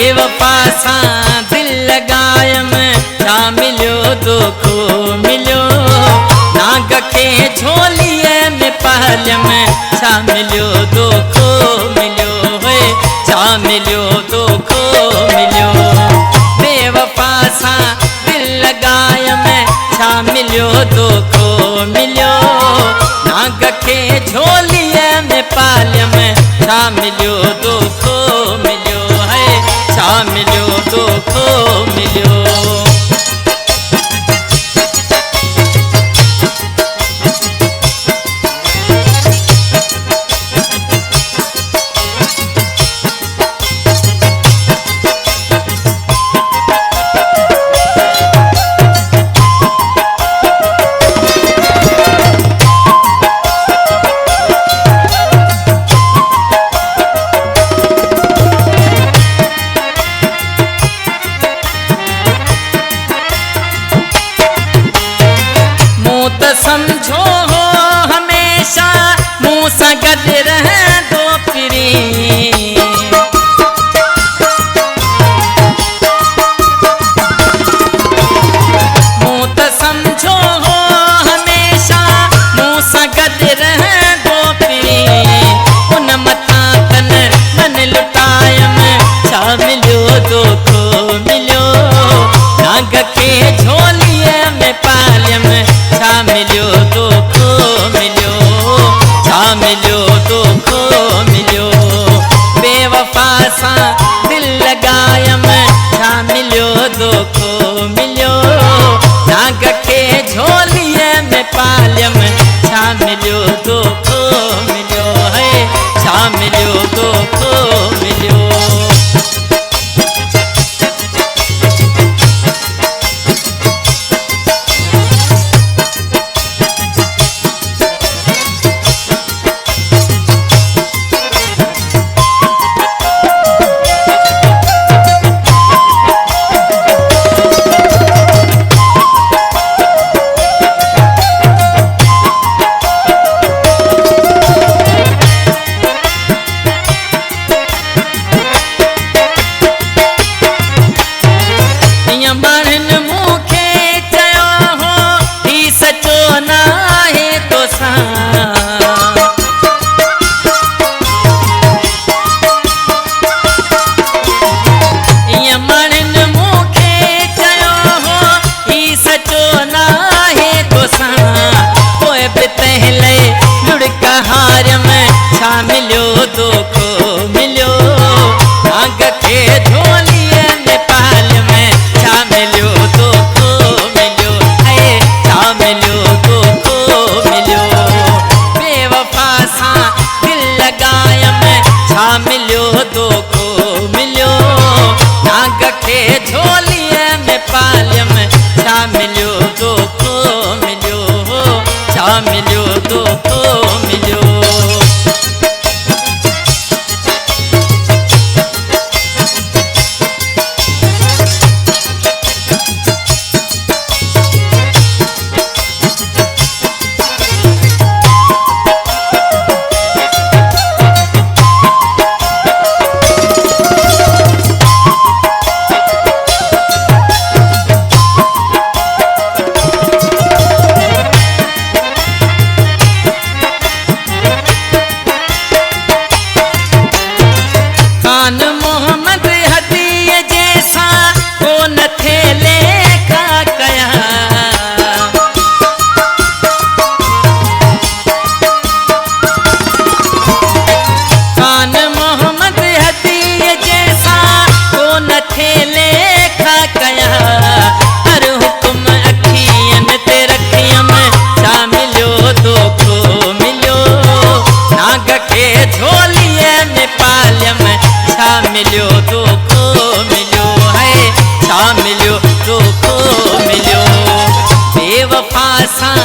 बेवफा सां दिल लगायम छा मिलियो दुखो मिलियो नाग खे झोलीअ में पालियम छा मिलियो दुखो मिलियो होए छा मिलियो दुखो मिलियो बेवफा सां दिल लगायम छा मिलियो दुखो मिलियो नाग खे झोलीअ में पालियम छा मिलियो दुखो मिलियो है छा मिलियो दुखो मिलियो समझो हो हमेशा मुँह सा गद रहंदो फिरी मुँह त समझो हो हमेशा मुँह सा गद रहंदो फिरी उन मथा तन मन लुटायम छा मिलियो दुखो मिलियो नाग खे झोलीअ में पालियम छा मिलियो दुखो मिलियो छा मिलियो दुखो मिलियो बेवफा सां दिल लगायम छा मिलियो दुखो मिलियो नाग खे झोलीअ में पालियम छा मिलियो दुखो मिलियो है छा मिलियो दुखो मिलियो छा मिलियो दुखो मिलियो नाग खे झोलीअ में पालियम छा मिलियो दुखो मिलियो है छा मिलियो दुखो मिलियो बेवफा सां दिल लगायम छा मिलियो दुखो मिलियो नाग खे झोलीअ में पालियम छा मिलियो दुखो मिलियो छा मिलियो दुखो मिलियो मिलियो दुखो मिलियो है छा मिलियो दुखो मिलियो बेवफा सां